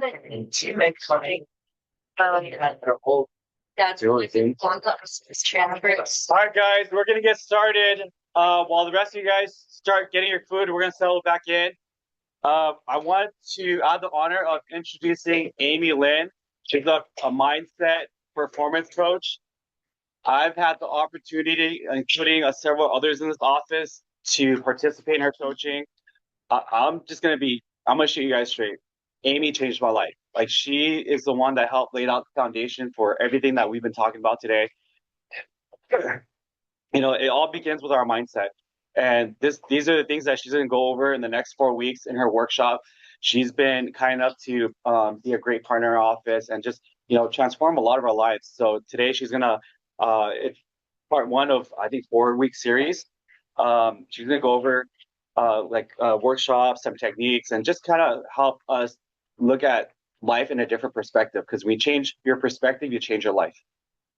to make money. That's really thing. All right, guys, we're gonna get started. While the rest of you guys start getting your food, we're gonna settle back in. I want to add the honor of introducing Amy Lin. She's a mindset performance coach. I've had the opportunity, including several others in this office, to participate in her coaching. I'm gonna shoot you guys straight. Amy changed my life. Like, she is the one that helped lay out the foundation for everything that we've been talking about today. It all begins with our mindset. And these are the things that she's going to go over in the next 4 weeks in her workshop. She's been kind enough to be a great partner in our office and just, transform a lot of our lives. So today she's going to, it's part one of, I think, 4 week series. She's going to go over workshops, some techniques, and just kind of help us look at life in a different perspective. Because when you change your perspective, you change your life.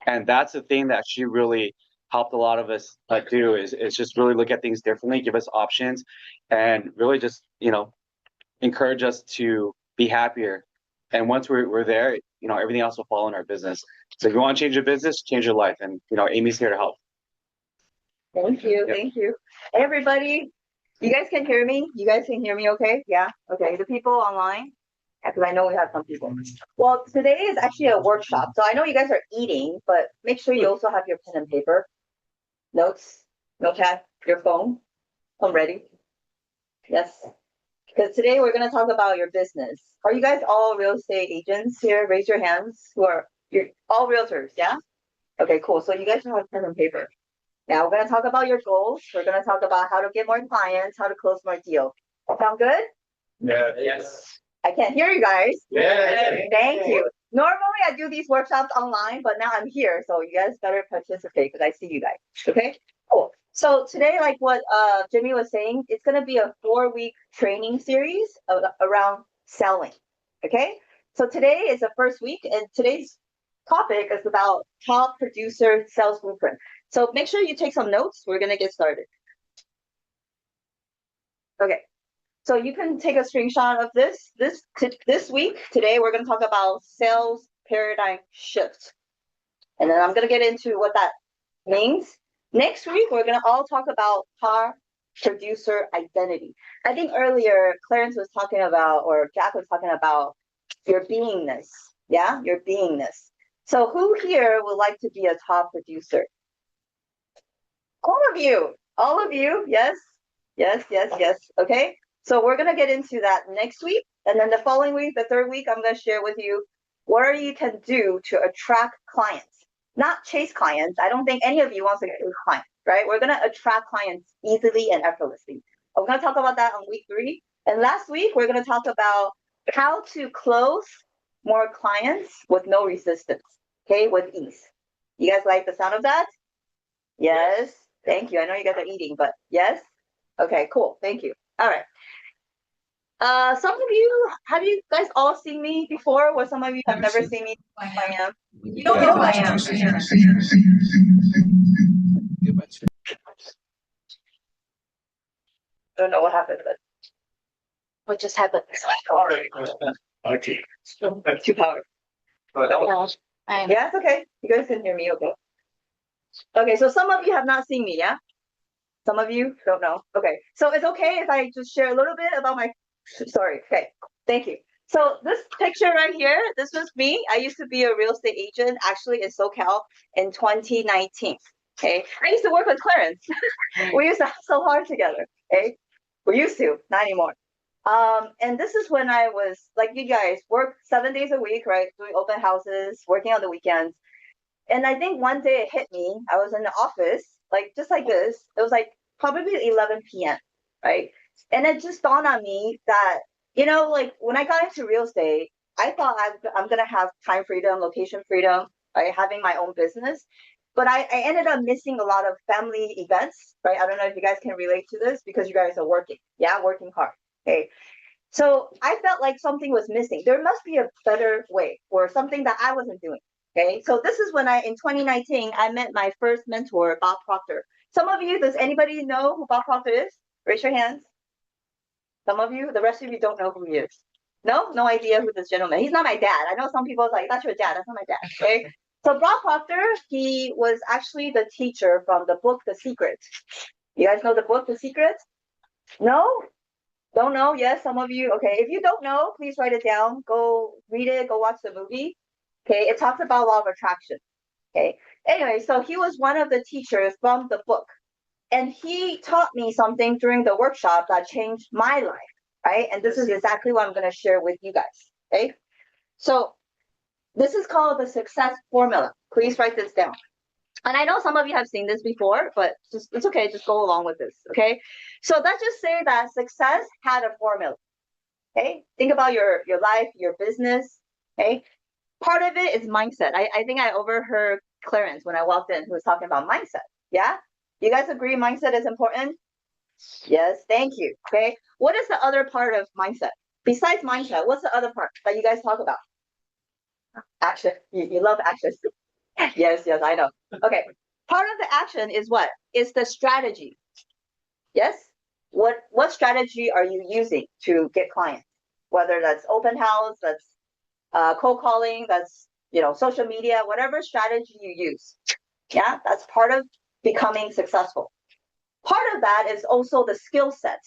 And that's the thing that she really helped a lot of us do is just really look at things differently, give us options, and really just encourage us to be happier. And once we're there, everything else will fall in our business. So if you want to change your business, change your life, and Amy's here to help. Thank you. Yep. Thank you. Hey, everybody, you guys can hear me? You guys can hear me okay? Yeah. Okay. The people online, because I know we have some people. Well, today is actually a workshop, so I know you guys are eating, but make sure you also have your pen and paper, notes, notepad, your phone ready. Yes, because today we're going to talk about your business. Are you guys all real estate agents here? Raise your hands. You're all realtors, yeah? Okay, cool. So you guys should have pen and paper. Now we're going to talk about your goals. We're going to talk about how to get more clients, how to close more deals. Sound good? Yeah. Yes. I can't hear you guys. Yeah. Thank you. Normally I do these workshops online, but now I'm here, so you guys better participate because I see you guys. Okay, cool. So today, like what Jimmy was saying, it's going to be a 4 week training series around selling. Okay, so today is the first week, and today's topic is about top producer sales blueprint. So make sure you take some notes. We're going to get started. Okay. So you can take a screenshot of this week. Today, we're going to talk about sales paradigm shift. And then I'm going to get into what that means. Next week, we're going to all talk about top producer identity. I think earlier, Clarence was talking about, or Jack was talking about your beingness. Yeah, your beingness. So who here would like to be a top producer? All of you. All of you. Yes. Yes, yes, yes. Okay. So we're going to get into that next week. And then the following week, the third week, I'm going to share with you what you can do to attract clients, not chase clients. I don't think any of you wants to chase clients, right? We're going to attract clients easily and effortlessly. I'm going to talk about that on week 3. And last week, we're going to talk about how to close more clients with no resistance, okay, with ease. You guys like the sound of that? Yes. Thank you. I know you guys are eating, but yes? Okay, cool. Thank you. All right. Some of you, have you guys all seen me before, or some of you have never seen me? I am. You know who I am. I don't know what happened, but what just happened? Okay. Too powerful. Yeah, it's okay. You guys can hear me, okay? Okay, so some of you have not seen me, yeah? Some of you don't know. Okay, so it's okay if I just share a little bit about my story. Okay, thank you. So this picture right here, this was me. I used to be a real estate agent, actually in SoCal in 2019. Okay, I used to work with Clarence. We used to hustle hard together. Okay, we used to, not anymore. And this is when I was like you guys, work 7 days a week, right? Doing open houses, working on the weekends. And I think one day it hit me. I was in the office, like just like this. It was like probably 11 p.m., right? And it just dawned on me that, like when I got into real estate, I thought I'm going to have time freedom, location freedom, right? Having my own business. But I ended up missing a lot of family events, right? I don't know if you guys can relate to this because you guys are working. Yeah, working hard. Okay. So I felt like something was missing. There must be a better way or something that I wasn't doing. Okay, so this is when in 2019, I met my first mentor, Bob Proctor. Some of you, does anybody know who Bob Proctor is? Raise your hands. Some of you, the rest of you don't know who he is. No idea who this gentleman. He's not my dad. I know some people are like, that's your dad. That's not my dad. Okay. So Bob Proctor, he was actually the teacher from the book The Secret. You guys know the book The Secret? No? Don't know? Yes, some of you. Okay. If you don't know, please write it down. Go read it. Go watch the movie. Okay. It talks about law of attraction. Okay. Anyway, so he was one of the teachers from the book. And he taught me something during the workshop that changed my life, right? And this is exactly what I'm going to share with you guys, okay? So this is called the success formula. Please write this down. And I know some of you have seen this before, but just it's okay. Just go along with this, okay? So let's just say that success had a formula, okay? Think about your life, your business, okay? Part of it is mindset. I think I overheard Clarence when I walked in who was talking about mindset, yeah? You guys agree mindset is important? Yes, thank you. Okay. What is the other part of mindset? Besides mindset, what's the other part that you guys talk about? Action. You love action. Yes, I know. Okay. Part of the action is what? It's the strategy. Yes? What strategy are you using to get clients? Whether that's open house, that's cold calling, that's social media, whatever strategy you use. Yeah, that's part of becoming successful. Part of that is also the skill set.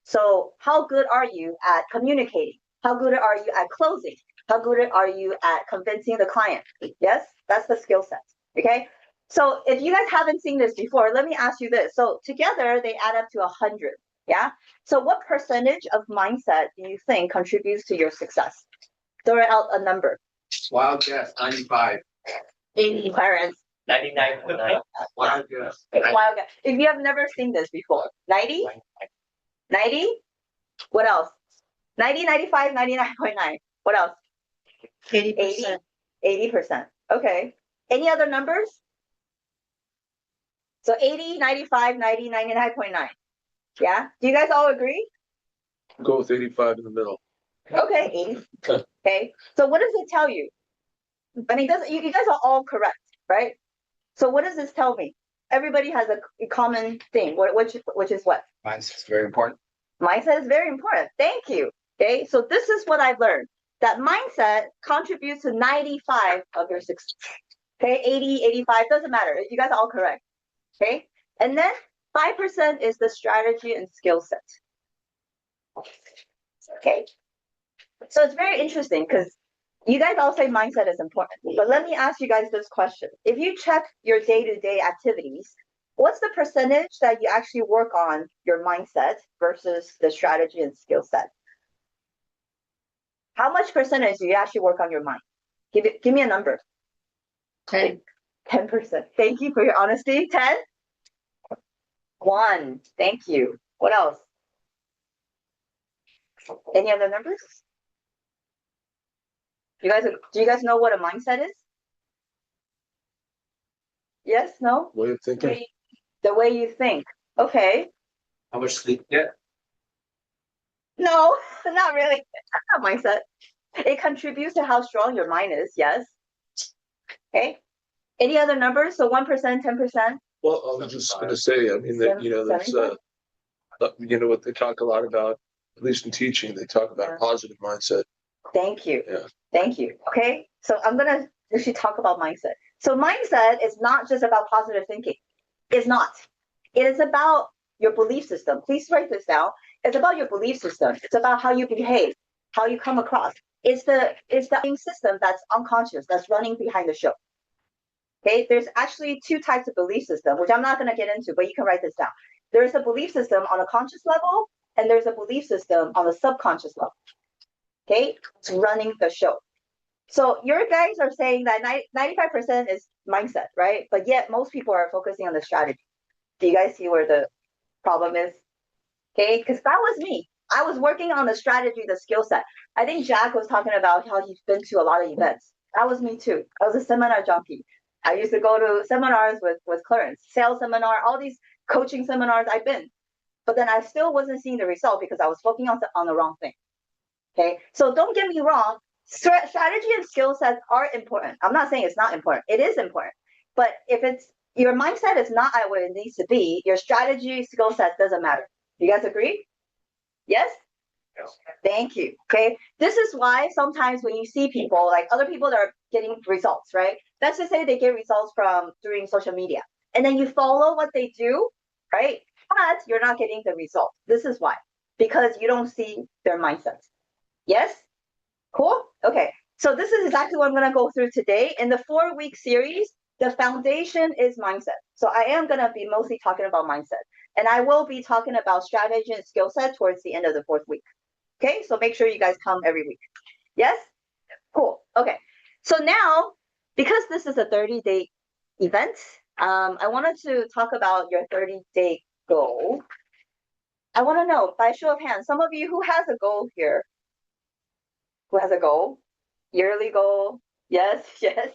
So how good are you at communicating? How good are you at closing? How good are you at convincing the client? Yes, that's the skill set. Okay. So if you guys haven't seen this before, let me ask you this. So together they add up to 100. Yeah. So what percentage of mindset do you think contributes to your success? Throw out a number. Wild guess, 95. 80 parents. 99.9. Wild guess. Wild guess. If you have never seen this before, 90? 90? What else? 90, 95, 99.9. What else? 80%. 80%. Okay. Any other numbers? So 80, 95, 90, 99.9. Yeah? Do you guys all agree? Go with 85 in the middle. Okay, 80. Okay. So what does it tell you? I mean, you guys are all correct, right? So what does this tell me? Everybody has a common thing, which is what? Mindset's very important. Mindset is very important. Thank you. Okay, so this is what I've learned. That mindset contributes to 95 of your success. Okay, 80, 85, doesn't matter. You guys are all correct. Okay, and then 5% is the strategy and skill set. Okay, so it's very interesting because you guys all say mindset is important, but let me ask you guys this question. If you check your day-to-day activities, what's the percentage that you actually work on your mindset versus the strategy and skill set? How much percentage do you actually work on your mind? Give me a number. 10. 10%. Thank you for your honesty. 10? 1. Thank you. What else? Any other numbers? Do you guys know what a mindset is? Yes, no? Way of thinking. The way you think. Okay. How much sleep you get? No, not really. Not mindset. It contributes to how strong your mind is, yes. Okay. Any other numbers? So 1%, 10%? Well, I was just going to say, I mean, that, that's, what they talk a lot about, at least in teaching, they talk about positive mindset. Thank you. Yeah. Thank you. Okay. So I'm going to actually talk about mindset. So mindset is not just about positive thinking. It's not. It is about your belief system. Please write this down. It's about your belief system. It's about how you behave, how you come across. It's the system that's unconscious, that's running behind the show. Okay, there's actually 2 types of belief system, which I'm not going to get into, but you can write this down. There's a belief system on a conscious level, and there's a belief system on a subconscious level. Okay, it's running the show. So your guys are saying that 95% is mindset, right? But yet most people are focusing on the strategy. Do you guys see where the problem is? Okay, because that was me. I was working on the strategy, the skill set. I think Jack was talking about how he's been to a lot of events. That was me too. I was a seminar junkie. I used to go to seminars with Clarence, sales seminar, all these coaching seminars I've been. But then I still wasn't seeing the result because I was focusing on the wrong thing. Okay, so don't get me wrong. Strategy and skill sets are important. I'm not saying it's not important. It is important. But if your mindset is not at where it needs to be, your strategy, skill set doesn't matter. You guys agree? Yes? Thank you. Okay. This is why sometimes when you see people, like other people that are getting results, right? Let's just say they get results from doing social media. And then you follow what they do, right? But you're not getting the result. This is why. Because you don't see their mindset. Yes? Cool? Okay. So this is exactly what I'm gonna go through today. In the 4-week series, the foundation is mindset. So I am gonna be mostly talking about mindset. And I will be talking about strategy and skill set towards the end of the 4th week. Okay, so make sure you guys come every week. Yes? Cool. Okay. So now, because this is a 30-day event, I wanted to talk about your 30-day goal. I want to know, by show of hands, some of you who has a goal here? Who has a goal? Yearly goal? Yes, yes.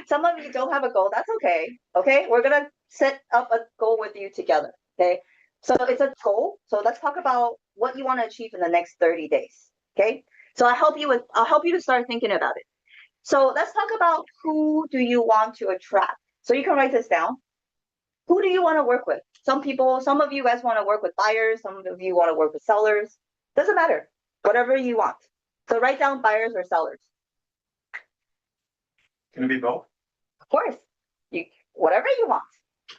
Some of you don't have a goal. That's okay. Okay, we're gonna set up a goal with you together. Okay, so it's a goal. So let's talk about what you want to achieve in the next 30 days. Okay, so I'll help you to start thinking about it. So let's talk about who do you want to attract. So you can write this down. Who do you want to work with? Some of you guys want to work with buyers. Some of you want to work with sellers. Doesn't matter. Whatever you want. So write down buyers or sellers. Can it be both? Of course, whatever you want.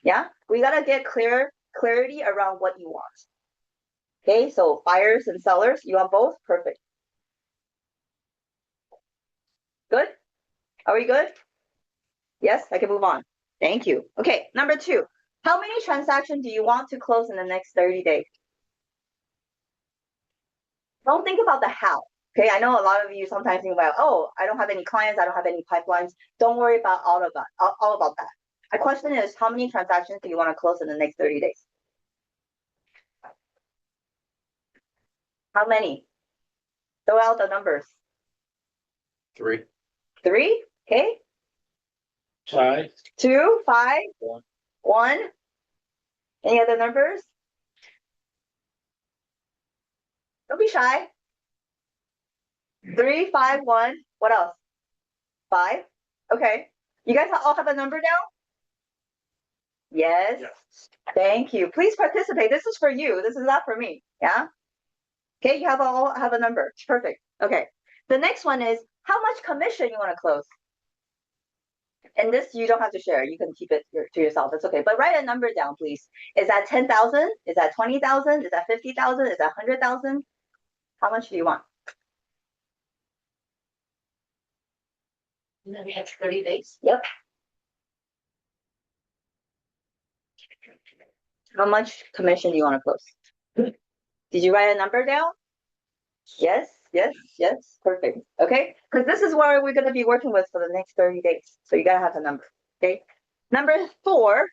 Yeah, we gotta get clarity around what you want. Okay, so buyers and sellers, you want both? Perfect. Good? Are we good? Yes, I can move on. Thank you. Okay, number 2. How many transactions do you want to close in the next 30 days? Don't think about the how. Okay, I know a lot of you sometimes think about, oh, I don't have any clients, I don't have any pipelines. Don't worry about all of that, all about that. My question is, how many transactions do you want to close in the next 30 days? How many? Throw out the numbers. 3. 3, okay. 5. 2, 5, 1. 1. Any other numbers? Don't be shy. 3, 5, 1. What else? 5. Okay. You guys all have a number now? Yes. Thank you. Please participate. This is for you. This is not for me. Yeah. Okay. You all have a number. Perfect. Okay. The next one is how much commission you want to close. And this you don't have to share. You can keep it to yourself. It's okay. But write a number down, please. Is that 10,000? Is that 20,000? Is that 50,000? Is that 100,000? How much do you want? And then we have 30 days. Yep. How much commission do you want to close? Did you write a number down? Yes, yes, yes. Perfect. Okay. Because this is what we're going to be working with for the next 30 days. So you got to have a number. Okay. Number 4,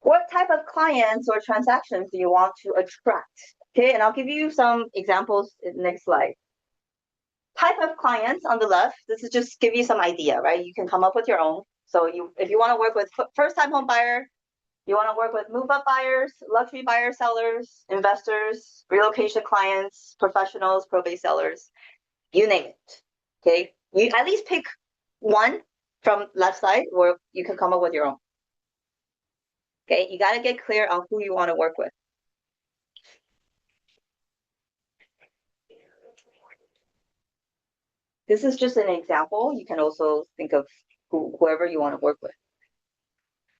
what type of clients or transactions do you want to attract? Okay. And I'll give you some examples in the next slide. Type of clients on the left, this is just give you some idea, right? You can come up with your own. So if you want to work with first-time home buyer, you want to work with move-up buyers, luxury buyer sellers, investors, relocation clients, professionals, probate sellers, you name it. Okay, you at least pick one from left side, or you can come up with your own. Okay, you got to get clear on who you want to work with. This is just an example. You can also think of whoever you want to work with.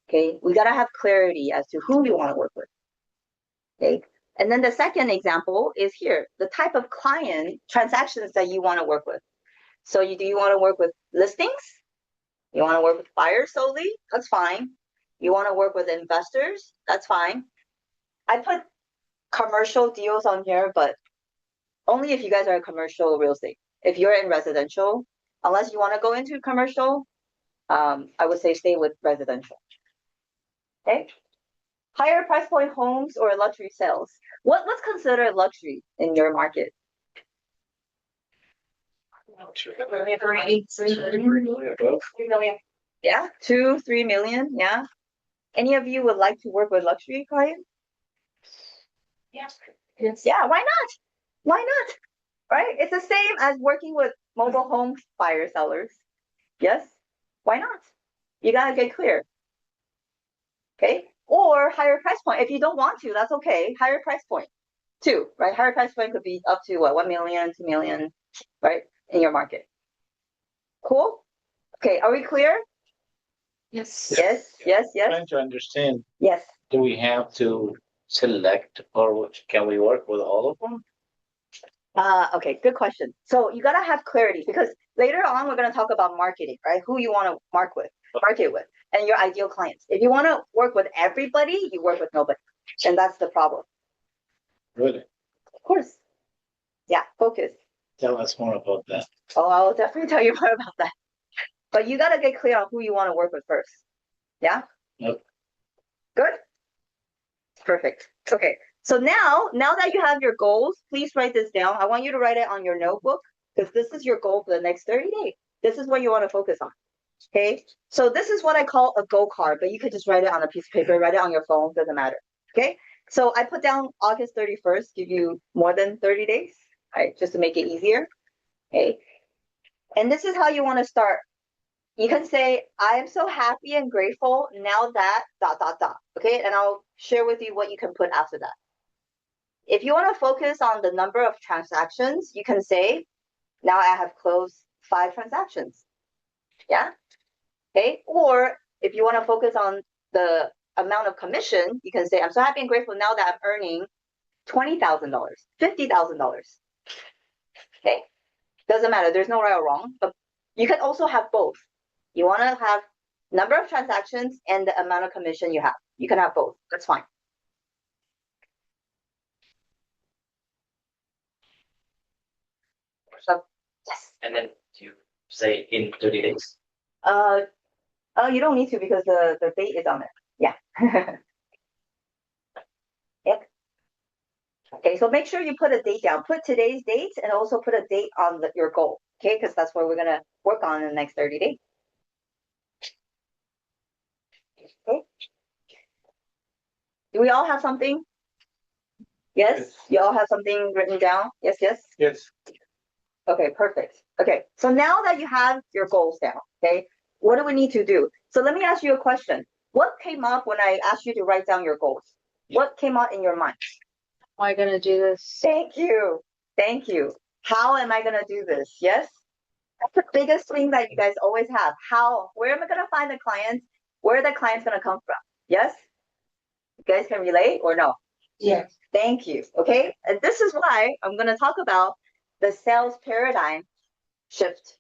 Okay, we got to have clarity as to who you want to work with. Okay, and then the second example is here, the type of client transactions that you want to work with. So do you want to work with listings? You want to work with buyers solely? That's fine. You want to work with investors? That's fine. I put commercial deals on here, but only if you guys are commercial real estate. If you're in residential, unless you want to go into commercial, I would say stay with residential. Okay. Higher price point homes or luxury sales. What's considered luxury in your market? 3 million above. 3 million. Yeah, 2, 3 million. Yeah. Any of you would like to work with luxury clients? Yes. Yeah, why not? Why not? Right? It's the same as working with mobile home buyer sellers. Yes? Why not? You gotta get clear. Okay? Or higher price point. If you don't want to, that's okay. Higher price point. Two, right? Higher price point could be up to what, 1 million, 2 million, right? In your market. Cool? Okay, are we clear? Yes. Yes, yes, yes, Trying to understand, yes. do we have to select or can we work with all of them? Okay, good question. So you gotta have clarity because later on we're gonna talk about marketing, right? Who you want to market with, and your ideal clients. If you want to work with everybody, you work with nobody, and that's the problem. Really? Of course. Yeah, focus. Tell us more about that. Oh, I'll definitely tell you more about that. But you gotta get clear on who you want to work with first. Yeah? Yep. Good? Perfect. Okay. So now that you have your goals, please write this down. I want you to write it on your notebook because this is your goal for the next 30 days. This is what you want to focus on. Okay. So this is what I call a goal card, but you could just write it on a piece of paper, write it on your phone, doesn't matter. Okay. So I put down August 31st, give you more than 30 days, right? Just to make it easier. Okay. And this is how you want to start. You can say, I am so happy and grateful now that ... Okay. And I'll share with you what you can put after that. If you want to focus on the number of transactions, you can say, now I have closed 5 transactions. Yeah. Okay. Or if you want to focus on the amount of commission, you can say, I'm so happy and grateful now that I'm earning $20,000, $50,000. Okay. Doesn't matter. There's no right or wrong, but you can also have both. You want to have number of transactions and the amount of commission you have. You can have both. That's fine. So, yes. And then you say in 30 days. You don't need to because the date is on there. Yeah. Yep. Okay, so make sure you put a date down. Put today's date and also put a date on your goal. Okay, because that's what we're gonna work on in the next 30 days. Okay. Do we all have something? Yes? You all have something written down? Yes, yes? Yes. Okay, perfect. Okay, so now that you have your goals down, okay, what do we need to do? So let me ask you a question. What came up when I asked you to write down your goals? What came up in your mind? Am I gonna do this? Thank you. Thank you. How am I gonna do this? Yes? That's the biggest thing that you guys always have. How? Where am I gonna find the clients? Where are the clients gonna come from? Yes? You guys can relate or no? Yes. Thank you. Okay, and this is why I'm gonna talk about the sales paradigm shift.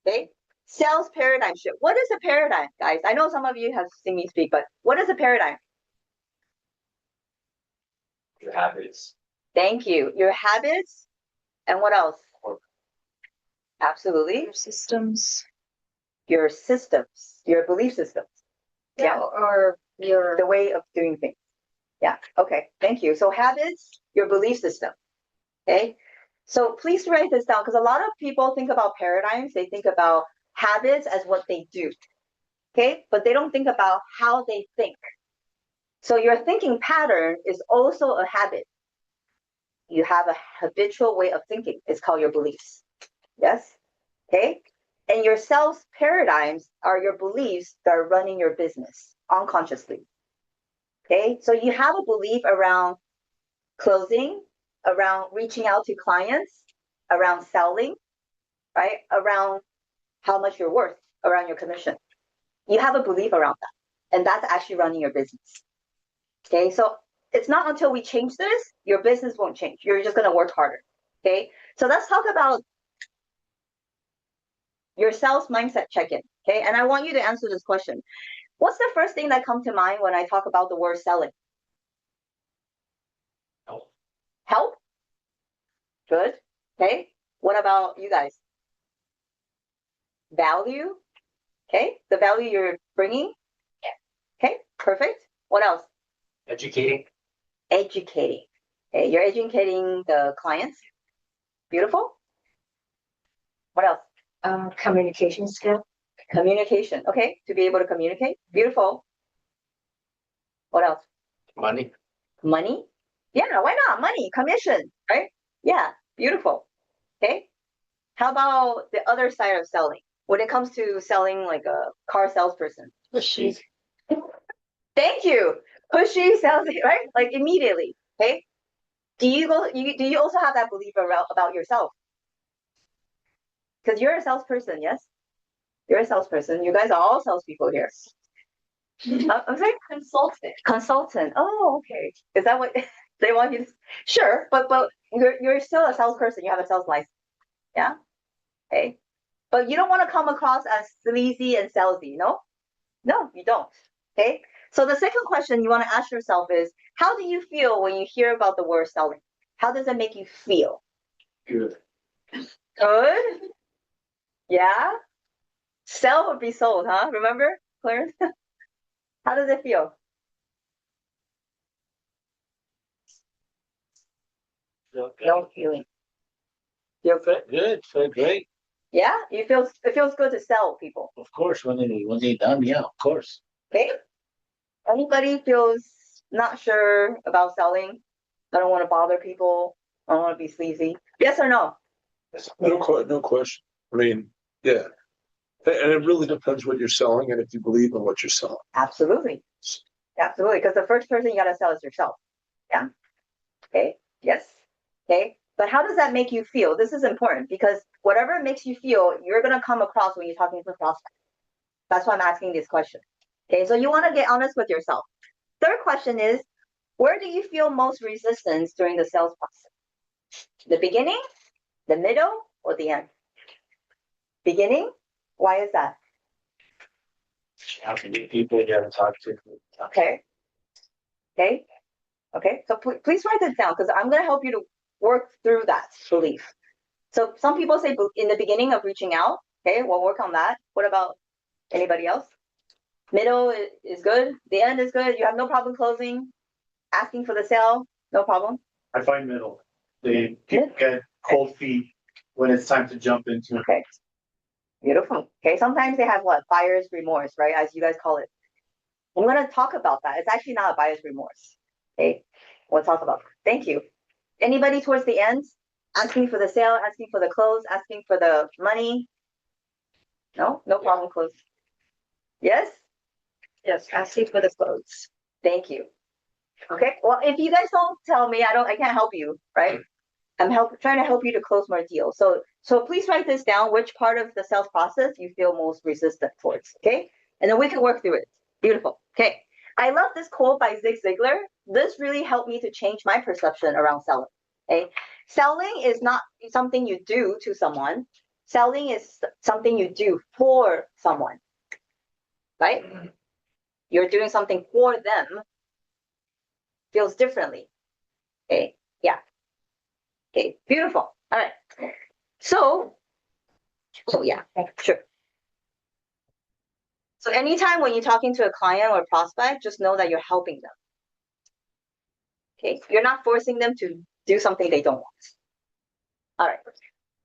Okay, sales paradigm shift. What is a paradigm, guys? I know some of you have seen me speak, but what is a paradigm? Your habits. Thank you. Your habits and what else? Absolutely. Your systems. Your systems, your belief systems. Yeah. Or your The way of doing things. Yeah. Okay. Thank you. So habits, your belief system. Okay. So please write this down because a lot of people think about paradigms. They think about habits as what they do. Okay. But they don't think about how they think. So your thinking pattern is also a habit. You have a habitual way of thinking. It's called your beliefs. Yes. Okay. And your sales paradigms are your beliefs that are running your business unconsciously. Okay. So you have a belief around closing, around reaching out to clients, around selling, right? Around how much you're worth, around your commission. You have a belief around that. And that's actually running your business. Okay. So it's not until we change this, your business won't change. You're just going to work harder. Okay. So let's talk about your sales mindset check-in. Okay. And I want you to answer this question. What's the first thing that comes to mind when I talk about the word selling? Help. Help? Good. Okay. What about you guys? Value? Okay. The value you're bringing? Okay. Perfect. What else? Educating. Educating. Okay. You're educating the clients. Beautiful. What else? communication skill. Communication. Okay. To be able to communicate. Beautiful. What else? Money. Money? Yeah, why not? Money, commission, right? Yeah, beautiful. Okay. How about the other side of selling? When it comes to selling like a car salesperson. Pushy. Thank you. Pushy sales, right? Like immediately. Okay. do you also have that belief about yourself? Because you're a salesperson, yes? You're a salesperson. You guys are all salespeople here. I'm sorry? Consultant. Consultant. Oh, okay. Is that what they want you to? Sure, but you're still a salesperson. You have a sales license. Yeah. Okay. But you don't want to come across as sleazy and salesy, no? No, you don't. Okay. So the second question you want to ask yourself is, how do you feel when you hear about the word selling? How does it make you feel? Good. Good. Yeah. Sell or be sold, huh? Remember, Clarence? How does it feel? No feeling. Feel good? Good, feel great. Yeah, it feels good to sell people. Of course, when they done, yeah, of course. Okay. Anybody feels not sure about selling? I don't want to bother people. I don't want to be sleazy. Yes or no? No question. I mean, yeah. And it really depends what you're selling and if you believe in what you're selling. Absolutely. Absolutely. Because the first person you got to sell is yourself. Yeah. Okay. Yes. Okay. But how does that make you feel? This is important because whatever it makes you feel, you're going to come across when you're talking to a prospect. That's why I'm asking this question. Okay. So you want to get honest with yourself. Third question is, where do you feel most resistance during the sales process? The beginning, the middle, or the end? Beginning? Why is that? How to meet people you haven't talked to. Okay. Okay. Okay. So please write this down because I'm going to help you to work through that belief. So some people say in the beginning of reaching out, okay, we'll work on that. What about anybody else? Middle is good. The end is good. You have no problem closing, asking for the sale. No problem. I find middle. People get cold feet when it's time to jump into it. Okay. Beautiful. Okay. Sometimes they have what? Buyer's remorse, right? As you guys call it. I'm going to talk about that. It's actually not a buyer's remorse. Okay. We'll talk about it. Thank you. Anybody towards the end? Asking for the sale, asking for the close, asking for the money? No? No problem. Close. Yes? Yes. Asking for the close. Thank you. Okay. Well, if you guys don't tell me, I can't help you, right? I'm trying to help you to close more deals. So please write this down, which part of the sales process you feel most resistant towards, okay? And then we can work through it. Beautiful. Okay. I love this quote by Zig Ziglar. This really helped me to change my perception around selling. Okay. Selling is not something you do to someone. Selling is something you do for someone. Right? You're doing something for them. Feels differently. Okay. Yeah. Okay, beautiful. All right. So yeah, sure. So anytime when you're talking to a client or prospect, just know that you're helping them. Okay, you're not forcing them to do something they don't want. All right.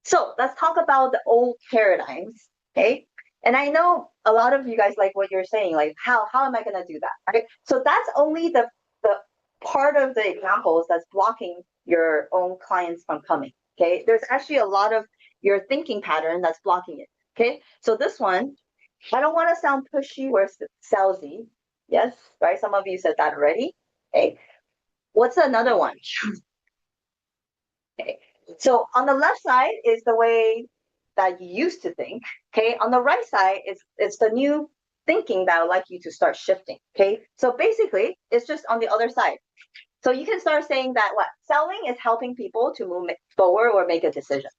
So let's talk about the old paradigms. Okay. And I know a lot of you guys like what you're saying, like how am I gonna do that? Right. So that's only the part of the examples that's blocking your own clients from coming. Okay, there's actually a lot of your thinking pattern that's blocking it. Okay, so this one, I don't want to sound pushy or salesy. Yes, right? Some of you said that already. Okay, what's another one? Okay, so on the left side is the way that you used to think. Okay, on the right side it's the new thinking that I would like you to start shifting. Okay, so basically it's just on the other side. So you can start saying that what selling is helping people to move forward or make a decision.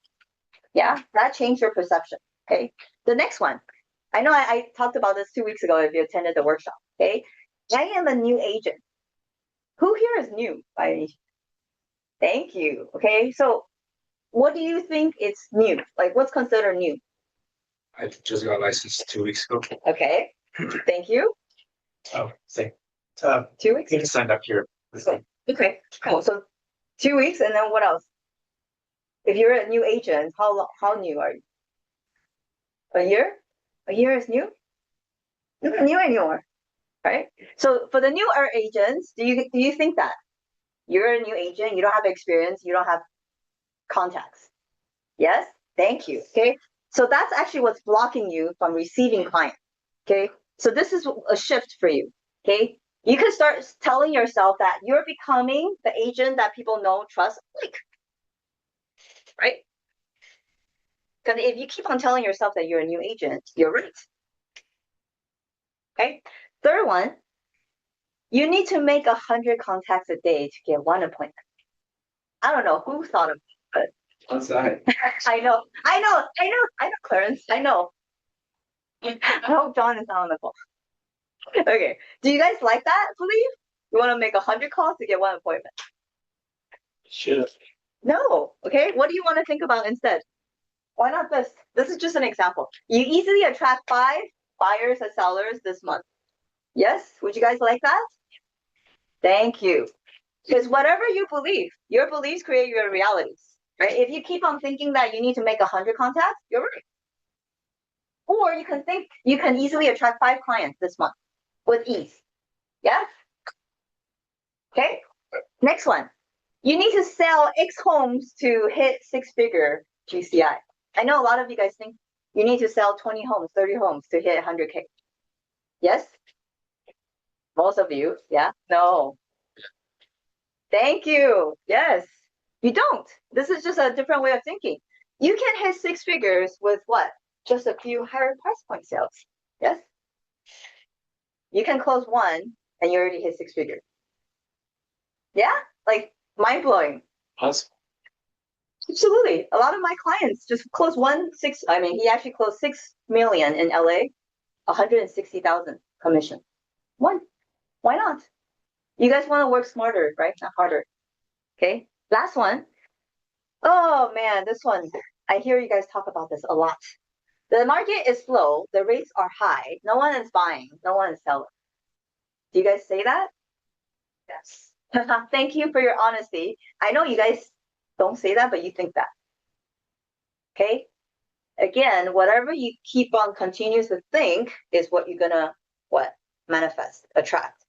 Yeah, that changed your perception. Okay, the next one. I know I talked about this 2 weeks ago if you attended the workshop. Okay, I am a new agent. Who here is new by any chance? Thank you. Okay, so what do you think is new? Like what's considered new? I just got licensed 2 weeks ago. Okay, thank you. Oh, same. 2 weeks? I just signed up here. Okay, cool. So 2 weeks, and then what else? If you're a new agent, how new are you? A year? A year is new? You're not new anymore, right? So for the newer agents, do you think that you're a new agent, you don't have experience, you don't have contacts? Yes? Thank you. Okay. So that's actually what's blocking you from receiving clients. Okay. So this is a shift for you. Okay. You can start telling yourself that you're becoming the agent that people know, trust, like, right? Because if you keep on telling yourself that you're a new agent, you're right. Okay. Third one, you need to make 100 contacts a day to get one appointment. I don't know who thought of it, What's that? but I know, Clarence, I know. I hope John is not on the call. Okay. Do you guys like that, believe? You want to make 100 calls to get one appointment? Should. No. Okay. What do you want to think about instead? Why not this? This is just an example. You easily attract 5 buyers and sellers this month. Yes? Would you guys like that? Thank you. Because whatever you believe, your beliefs create your realities, right? If you keep on thinking that you need to make 100 contacts, you're right. Or you can think you can easily attract 5 clients this month with ease. Yeah? Okay. Next one. You need to sell X homes to hit 6-figure GCI. I know a lot of you guys think you need to sell 20 homes, 30 homes to hit 100K. Yes? Most of you, yeah? No. Thank you. Yes. You don't. This is just a different way of thinking. You can hit 6 figures with what? Just a few higher price point sales. Yes? You can close one and you already hit 6 figures. Yeah? Like mind blowing. Possible. Absolutely. A lot of my clients just close he actually closed 6 million in LA, 160,000 commission. One. Why not? You guys want to work smarter, right? Not harder. Okay. Last one. Oh man, this one. I hear you guys talk about this a lot. The market is slow. The rates are high. No one is buying. No one is selling. Do you guys say that? Yes. Thank you for your honesty. I know you guys don't say that, but you think that. Okay? Again, whatever you keep on continues to think is what you're gonna manifest, attract.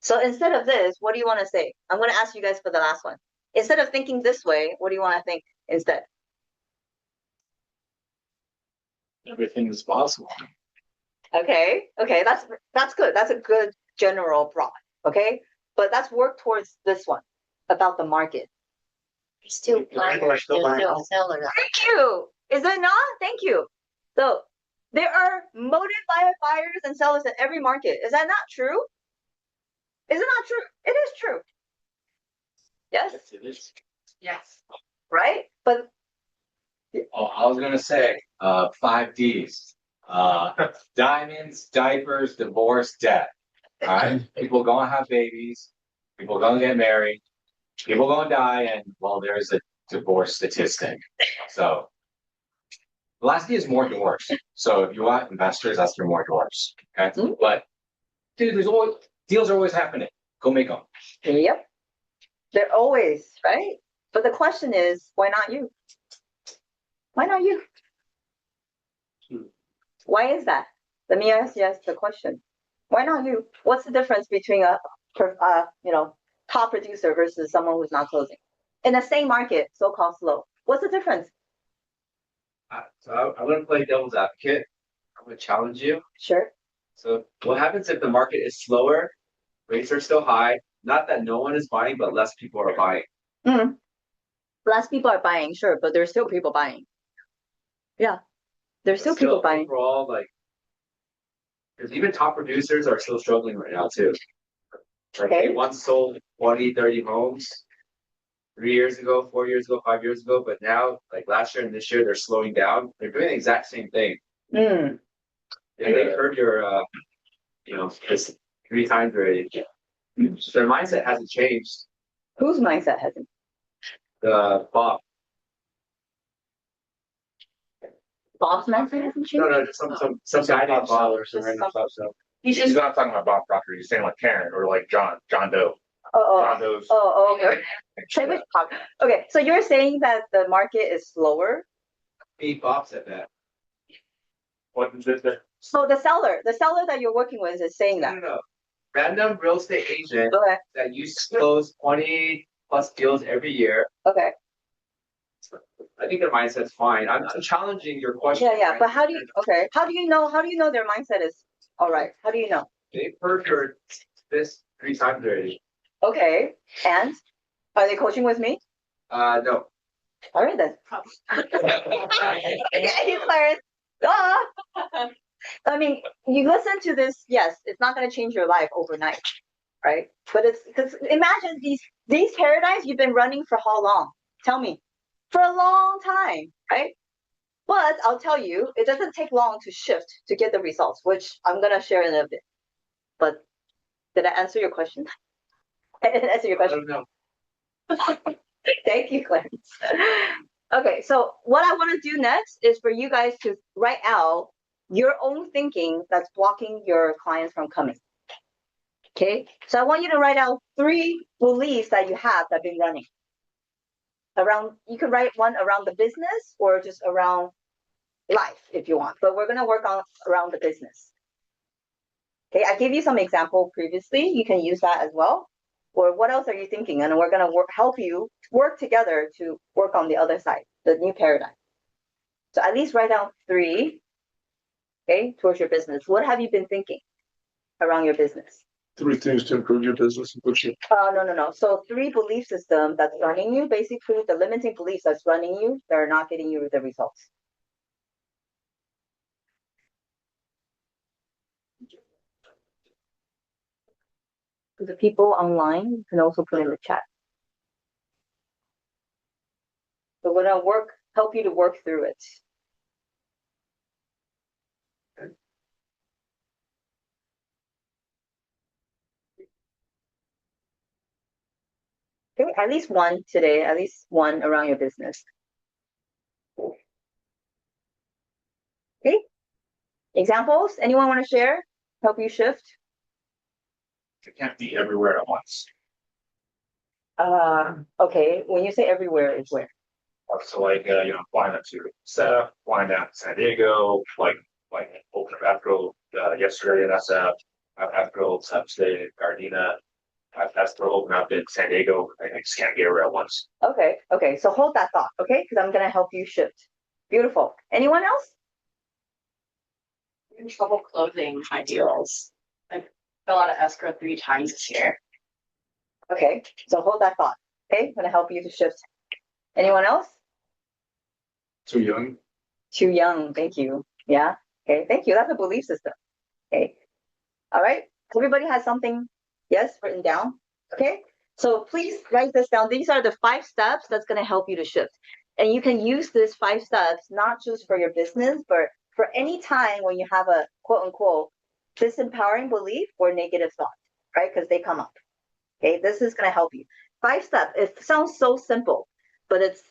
So instead of this, what do you want to say? I'm gonna ask you guys for the last one. Instead of thinking this way, what do you want to think instead? Everything is possible. Okay, that's good. That's a good general broad. Okay, but let's work towards this one about the market. Still People are still buying homes. sellers. Thank you. Is it not? Thank you. So there are motivated buyers and sellers in every market. Is that not true? Is it not true? It is true. Yes, Yes, it is. Yes. right? But Oh, I was gonna say, 5 Ds. Diamonds, diapers, divorce, death. All right, people gonna have babies, people gonna get married, people gonna die, and well, there's a divorce statistic. So, the last D is more doors. So if you want investors, that's for more doors. Okay, Mhm. but dude, deals are always happening. Go make them. yep, they're always right. But the question is, why not you? Why not you? Why is that? Let me ask you the question. Why not you? What's the difference between a top producer versus someone who's not closing in the same market, so-called slow? What's the difference? I'm going to play devil's advocate. I'm going to challenge you. Sure. So, what happens if the market is slower, rates are still high? Not that no one is buying, but less people are buying. Mm. Less people are buying, sure, but there's still people buying. Yeah, there's still people buying. Overall, like, because even top producers are still struggling right now too. Like Okay. they once sold 20, 30 homes 3 years ago, 4 years ago, 5 years ago, but now, like last year and this year, they're slowing down. They're doing the exact same thing. Mm. And they've heard your, this 3 times already. So their mindset hasn't changed. Whose mindset hasn't? Bob. Bob's mindset hasn't changed? No, just some guy named Bob. Sellers and random stuff, so. He's He's just not talking about Bob Proctor. He's saying like Karen or like John Doe. John Doe's. okay. Say which Bob. Okay, so you're saying that the market is slower. Bob said that. What the So the seller that you're working with is saying that. No. Random real estate agent Okay. that used to close 20 plus deals every year. Okay. I think their mindset's fine. I'm challenging your question. Yeah. But how do you know their mindset is all right? How do you know? They've heard this 3 times already. Okay, and are they coaching with me? No. All right then. Okay, Clarence. I mean, you listen to this. Yes, it's not going to change your life overnight, right? But it's because imagine these paradigms you've been running for how long? Tell me, for a long time, right? But I'll tell you, it doesn't take long to shift to get the results, which I'm gonna share in a bit. But did I answer your question? I didn't answer your I question. don't know. Thank you, Clarence. Okay, so what I want to do next is for you guys to write out your own thinking that's blocking your clients from coming. Okay, so I want you to write out 3 beliefs that you have that have been running around. You could write one around the business or just around life if you want, but we're going to work on around the business. Okay, I gave you some example previously. You can use that as well. Or what else are you thinking? And we're going to help you work together to work on the other side, the new paradigm. So at least write down 3, okay, towards your business. What have you been thinking around your business? 3 things to improve your business and put you. No. So 3 belief systems that's running you, basically the limiting beliefs that's running you, that are not getting you the results. For the people online, you can also put in the chat. So we're gonna help you to work through it. Okay, at least one today, at least one around your business. Okay, examples? Anyone want to share? Help you shift? It can't be everywhere at once. Okay, when you say everywhere, is where? So like, flying up to SF, flying down to San Diego, like open up Astro yesterday in SF, Astro today in Gardena, Astro open up in San Diego. I just can't get everywhere at once. Okay, so hold that thought, okay? Because I'm gonna help you shift. Beautiful. Anyone else? I'm in trouble closing my deals. I fell out of escrow 3 times this year. Okay, so hold that thought. Okay, I'm gonna help you to shift. Anyone else? Too young. Too young, thank you. Yeah, okay, thank you. That's a belief system. Okay, all right. Everybody has something, yes, written down. Okay, so please write this down. These are the 5 steps that's gonna help you to shift. And you can use these 5 steps not just for your business, but for any time when you have a quote unquote disempowering belief or negative thought, right? Because they come up. Okay, this is going to help you. 5 steps. It sounds so simple, but it's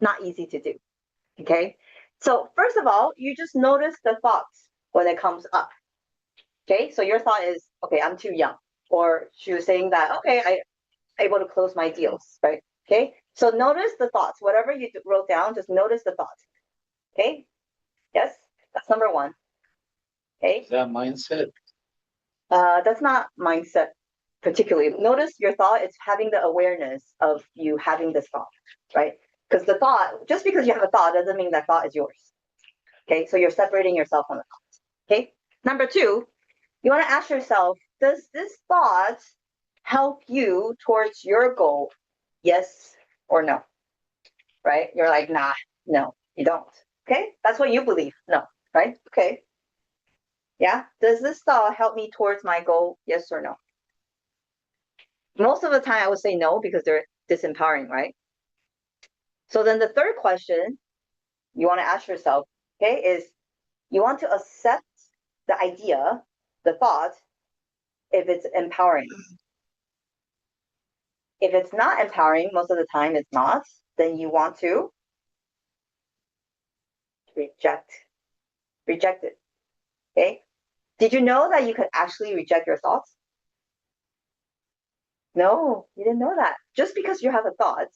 not easy to do. Okay, so first of all, you just notice the thoughts when it comes up. Okay, so your thought is, okay, I'm too young. Or she was saying that, okay, I'm able to close my deals, right? Okay, so notice the thoughts. Whatever you wrote down, just notice the thoughts. Okay, yes, that's number 1. Okay. Is that mindset? That's not mindset particularly. Notice your thought is having the awareness of you having this thought, right? Because the thought, just because you have a thought doesn't mean that thought is yours. Okay, so you're separating yourself from the thought. Okay, number 2, you want to ask yourself, does this thought help you towards your goal? Yes or no? Right? You're like, nah, no, you don't. Okay, that's what you believe. No, right? Okay. Yeah, does this thought help me towards my goal? Yes or no? Most of the time I would say no because they're disempowering, right? So then the 3rd question you want to ask yourself, okay, is you want to accept the idea, the thought, if it's empowering. If it's not empowering, most of the time it's not, then you want to reject it. Okay? Did you know that you could actually reject your thoughts? No, you didn't know that. Just because you have a thought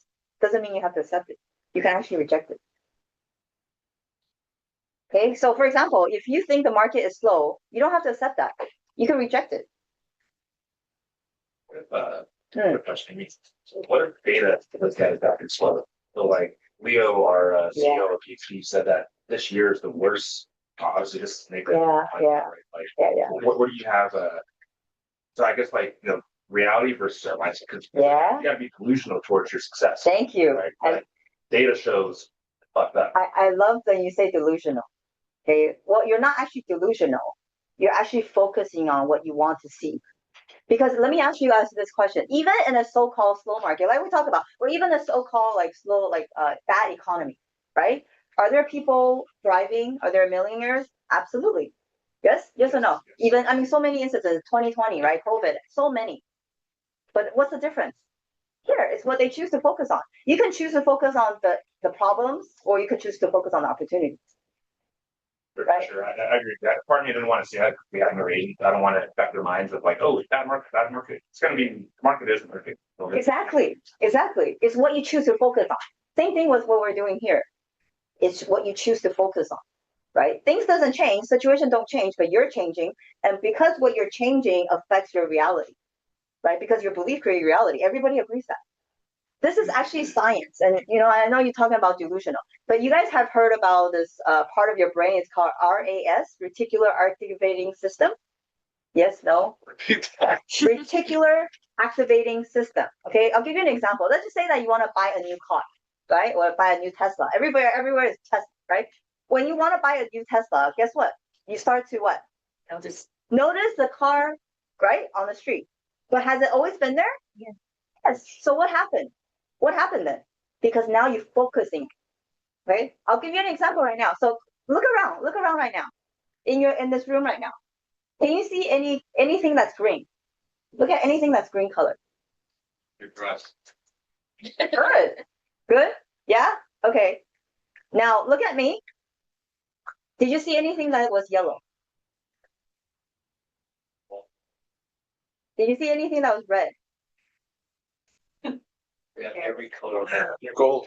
doesn't mean you have to accept it. You can actually reject it. Okay, so for example, if you think the market is slow, you don't have to accept that. You can reject it. Good question. So what if beta those guys back in slow? So like Leo, our CEO of PhD, said that this year is the worst. Obviously, this is Yeah. What do you have? So I guess like, reality versus our mindset, because Yeah. you gotta be delusional towards your success, Thank you. right? And Like, data shows, fuck that. I love when you say delusional. Okay, well, you're not actually delusional. You're actually focusing on what you want to see. Because let me ask you guys this question: even in a so-called slow market, like we talk about, or even a so-called like slow, like bad economy, right? Are there people thriving? Are there millionaires? Absolutely. Yes or no? Even I mean, so many instances. 2020, right? COVID, so many. But what's the difference? Here is what they choose to focus on. You can choose to focus on the problems, or you can choose to focus on the opportunities. For Right. sure, I agree with that. Part of me didn't want to see that we have no agent. I don't want to affect their minds of like, oh, bad market, bad market. It's gonna be the market is market. Exactly. It's what you choose to focus on. Same thing with what we're doing here. It's what you choose to focus on, right? Things doesn't change, situation don't change, but you're changing, and because what you're changing affects your reality, right? Because your belief creates reality. Everybody agrees that. This is actually science, and I know you're talking about delusional, but you guys have heard about this part of your brain. It's called RAS, reticular activating system. Yes, no. Reticular activating system. Okay, I'll give you an example. Let's just say that you want to buy a new car, right? Or buy a new Tesla. Everywhere is Tesla, right? When you want to buy a new Tesla, guess what? You start to what? Notice the car, right, on the street. But has it always been there? Yes. So what happened? What happened then? Because now you're focusing, right? I'll give you an example right now. So look around right now, in this room right now. Can you see anything that's green? Look at anything that's green color. Your dress. Good. Yeah. Okay. Now look at me. Did you see anything that was yellow? Did you see anything that was red? We have every color. Gold.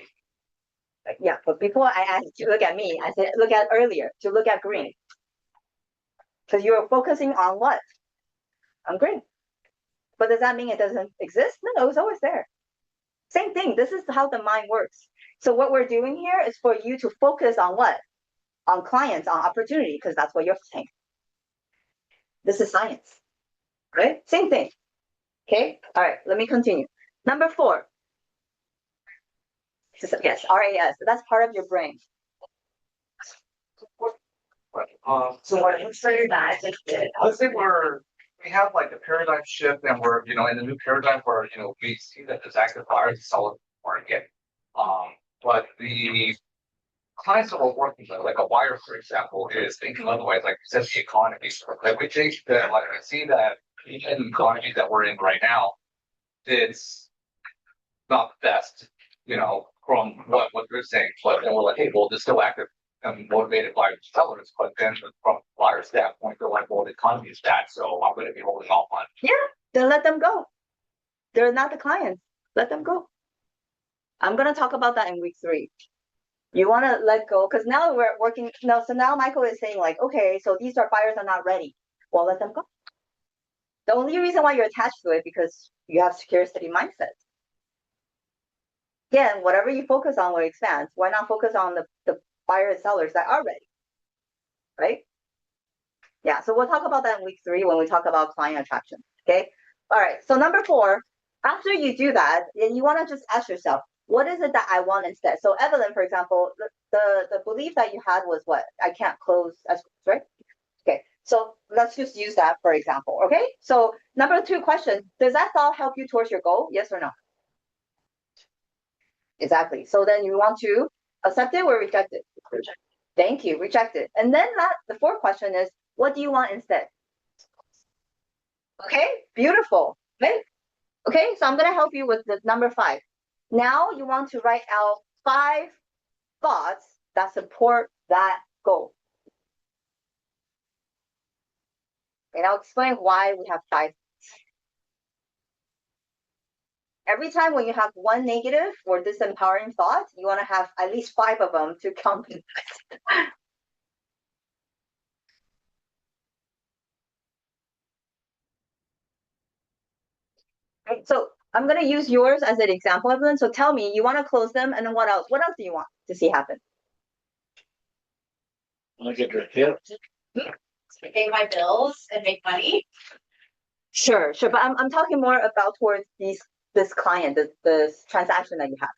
Yeah, but before I asked you to look at me, I said look at earlier to look at green. Because you were focusing on what? On green. But does that mean it doesn't exist? No, it's always there. Same thing. This is how the mind works. So what we're doing here is for you to focus on what? On clients, on opportunity, because that's what you're saying. This is science, right? Same thing. Okay. All right. Let me continue. Number 4. Yes, RAS. That's part of your brain. So let's say that we have like a paradigm shift and we're, in the new paradigm where, we see that there's active buyers and sellers market. But the clients that we're working with, like a buyer, for example, is thinking otherwise, like you said, the economy. Like we think that, like I see that in the economy that we're in right now, it's not the best, from what they're saying. But then we're like, hey, well, there's still active and motivated buyers and sellers. But then from buyer standpoint, they're like, well, the economy is bad, so I'm going to be holding off on. Yeah, then let them go. They're not the clients. Let them go. I'm going to talk about that in week 3. You want to let go because now we're working. No, so now Michael is saying like, okay, so these buyers are not ready. Well, let them go. The only reason why you're attached to it because you have scarcity mindset. Again, whatever you focus on will expand. Why not focus on the buyers and sellers that are ready, right? Yeah, so we'll talk about that in week 3 when we talk about client attraction. Okay. All right. So number 4, after you do that, then you want to just ask yourself, what is it that I want instead? So Evelyn, for example, the belief that you had was what? I can't close escrows, right? Okay. So let's just use that for example. Okay. So number 2 question, does that thought help you towards your goal? Yes or no? Exactly. So then you want to accept it or reject it? Reject. Thank you. Reject it. And then the 4th question is, what do you want instead? Okay. Beautiful. Okay. Okay. So I'm going to help you with the number 5. Now you want to write out 5 thoughts that support that goal. And I'll explain why we have 5. Every time when you have one negative or disempowering thought, you want to have at least 5 of them to compensate. Right, so I'm going to use yours as an example, Evelyn. So tell me, you want to close them, and then what else? What else do you want to see happen? I get your hair. Pay my bills and make money. Sure, sure. But I'm talking more about towards this client, this transaction that you have,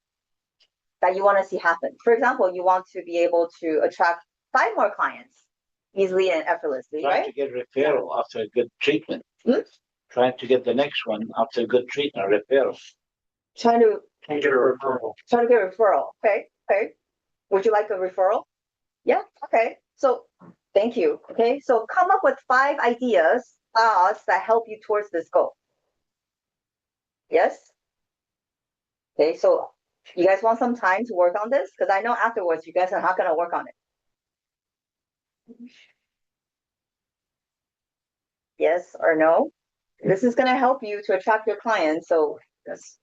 that you want to see happen. For example, you want to be able to attract 5 more clients easily and effortlessly, Trying right? to get referral after a good treatment. Hmm? Trying to get the next one after a good treatment, referral. Trying to Can get a referral. get a referral. Okay, okay. Would you like a referral? Yeah, okay. So thank you. Okay, so come up with 5 ideas, thoughts that help you towards this goal. Yes? Okay, so you guys want some time to work on this? Because I know afterwards you guys are not gonna work on it. Yes or no? This is gonna help you to attract your clients. So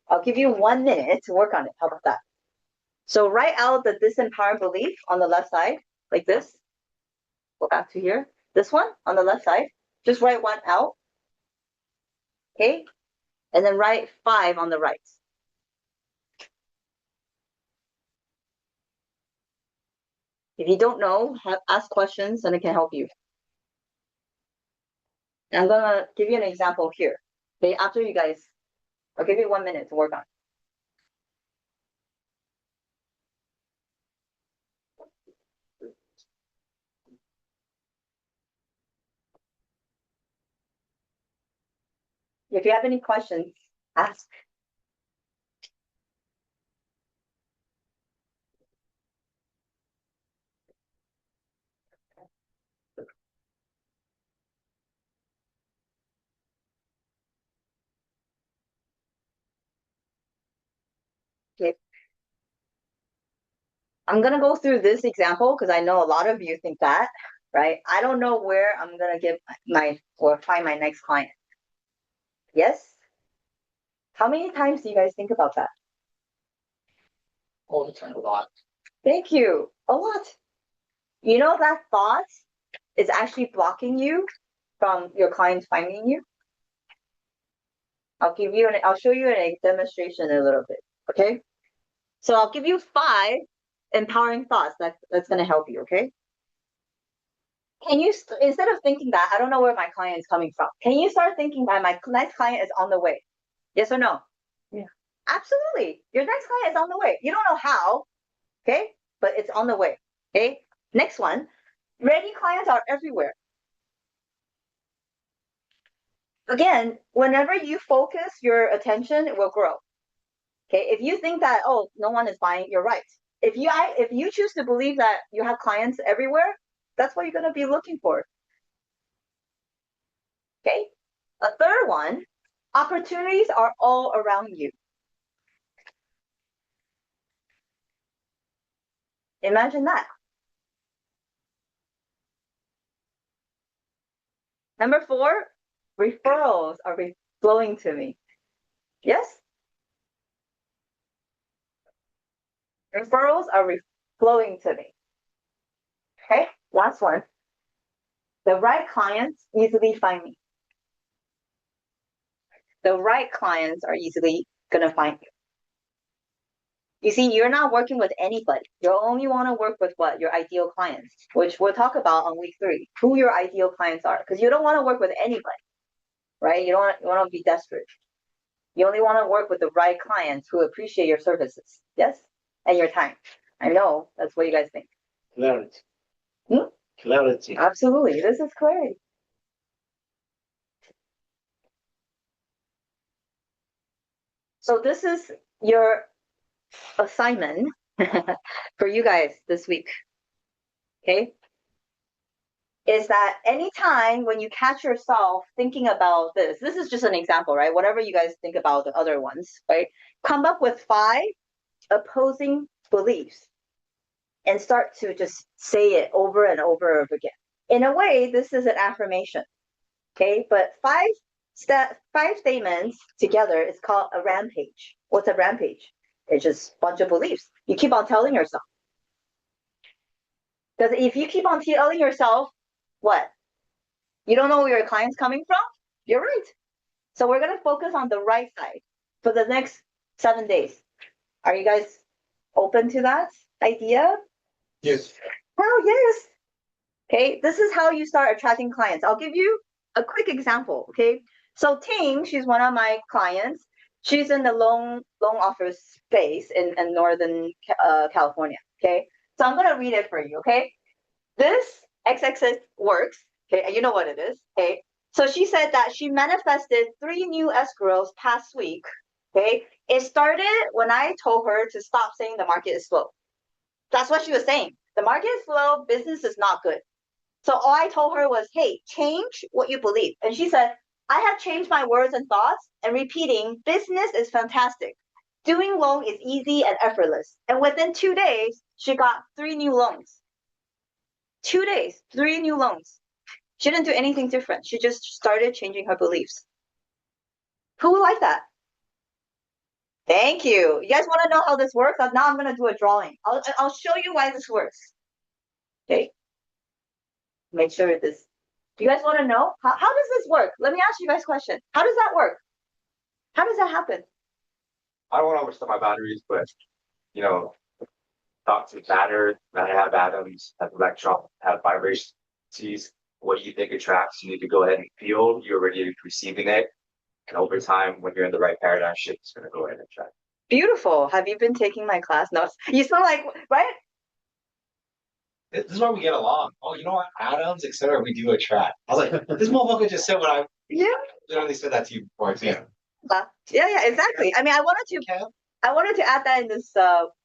I'll give you 1 minute to work on it. How about that? So write out the disempowering belief on the left side, like this. Go back to here. This one on the left side. Just write 1 out. Okay? And then write 5 on the right. If you don't know, ask questions and it can help you. I'm gonna give you an example here. Okay, after you guys, I'll give you 1 minute to work on it. If you have any questions, ask. Okay. I'm gonna go through this example because I know a lot of you think that, right? I don't know where I'm gonna get or find my next client. Yes? How many times do you guys think about that? All the time, a lot. Thank you. A lot. You know that thought is actually blocking you from your clients finding you. I'll show you a demonstration in a little bit. Okay. So I'll give you 5 empowering thoughts that's gonna help you. Okay. Can you instead of thinking that I don't know where my client is coming from, can you start thinking that my next client is on the way? Yes or no? Yeah. Absolutely. Your next client is on the way. You don't know how, okay? But it's on the way. Okay. Next one. Ready clients are everywhere. Again, whenever you focus your attention, it will grow. Okay. If you think that, oh, no one is buying, you're right. If you choose to believe that you have clients everywhere, that's what you're gonna be looking for. Okay. A third one, opportunities are all around you. Imagine that. Number 4, referrals are flowing to me. Yes? Referrals are flowing to me. Okay, last one. The right clients easily find me. The right clients are easily gonna find you. You see, you're not working with anybody. You only want to work with what? Your ideal clients, which we'll talk about on week 3, who your ideal clients are, because you don't want to work with anybody, right? You don't want to be desperate. You only want to work with the right clients who appreciate your services, yes? And your time. I know, that's what you guys think. Clarity. Hmm? Clarity. Absolutely, this is clarity. So this is your assignment for you guys this week, okay? Is that anytime when you catch yourself thinking about this is just an example, right? Whatever you guys think about the other ones, right? Come up with 5 opposing beliefs and start to just say it over and over and over again. In a way, this is an affirmation, okay? But 5 statements together is called a rampage. What's a rampage? It's just a bunch of beliefs. You keep on telling yourself. Because if you keep on telling yourself, what? You don't know where your client's coming from? You're right. So we're going to focus on the right side for the next 7 days. Are you guys open to that idea? Yes. Oh, yes. Okay, this is how you start attracting clients. I'll give you a quick example, okay? So Ting, she's one of my clients. She's in the loan office space in Northern California. Okay, so I'm gonna read it for you. Okay, this XXX works. Okay, and you know what it is. Okay, so she said that she manifested 3 new escrows past week. Okay, it started when I told her to stop saying the market is slow. That's what she was saying. The market is slow, business is not good. So all I told her was, hey, change what you believe. And she said, I have changed my words and thoughts and repeating, business is fantastic. Doing loan is easy and effortless. And within 2 days, she got 3 new loans. 2 days, 3 new loans. She didn't do anything different. She just started changing her beliefs. Who would like that? Thank you. You guys want to know how this works? Now I'm going to do a drawing. I'll show you why this works. Okay. Make sure this. Do you guys want to know? How does this work? Let me ask you guys a question. How does that work? How does that happen? I don't want to overstep my boundaries, but you know, thoughts matter, matter have atoms, have electrons, have vibrations. What you think attracts, you need to go ahead and feel you're already receiving it. And over time, when you're in the right paradigm shift, it's going to go ahead and attract. Beautiful. Have you been taking my class notes? You sound like, right? This is why we get along. Oh, you know what? Atoms, etc. We do attract. I was like, this motherfucker just said what I literally said that to you before too. Yeah, exactly. I mean, I wanted to add that in this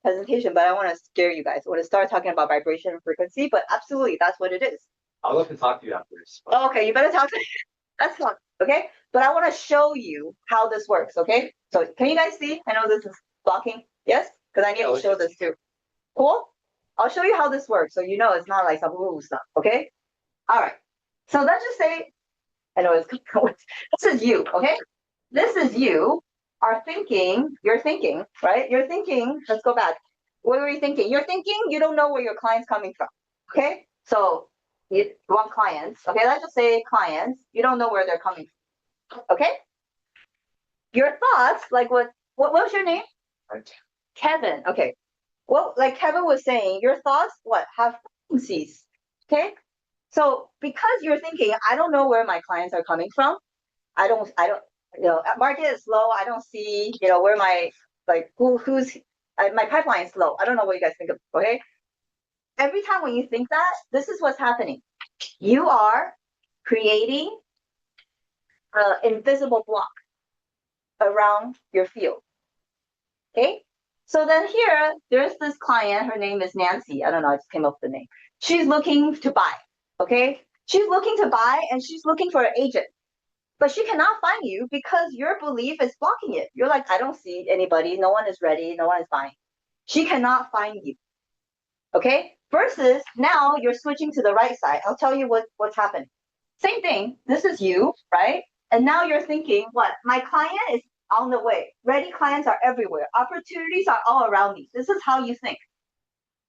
presentation, but I want to scare you guys. I want to start talking about vibration and frequency, but absolutely, that's what it is. I'll look and talk to you after this. Oh, okay, you better talk to me. That's fine. Okay, but I want to show you how this works. Okay, so can you guys see? I know this is blocking. Yes, because I need to show this too. Cool. I'll show you how this works, so you know it's not like some woo stuff. Okay. All right. So let's just say, I know it's this is you. Okay. This is you are thinking. You're thinking, right? You're thinking. Let's go back. What were you thinking? You're thinking you don't know where your client's coming from. Okay. So you want clients. Okay. Let's just say clients. You don't know where they're coming from. Okay. Your thoughts, like what was your name? Kevin. Okay. Well, like Kevin was saying, your thoughts, have frequencies. Okay. So because you're thinking, I don't know where my clients are coming from. I don't, market is slow. I don't see, where my, my pipeline is slow. I don't know what you guys think of. Okay. Every time when you think that, this is what's happening. You are creating an invisible block around your field. Okay. So then here, there's this client. Her name is Nancy. I don't know. I just came up with the name. She's looking to buy. Okay. She's looking to buy and she's looking for an agent. But she cannot find you because your belief is blocking it. You're like, I don't see anybody. No one is ready. No one is buying. She cannot find you. Okay. Versus now you're switching to the right side. I'll tell you what's happening. Same thing. This is you, right? And now you're thinking, what? My client is on the way. Ready clients are everywhere. Opportunities are all around me. This is how you think.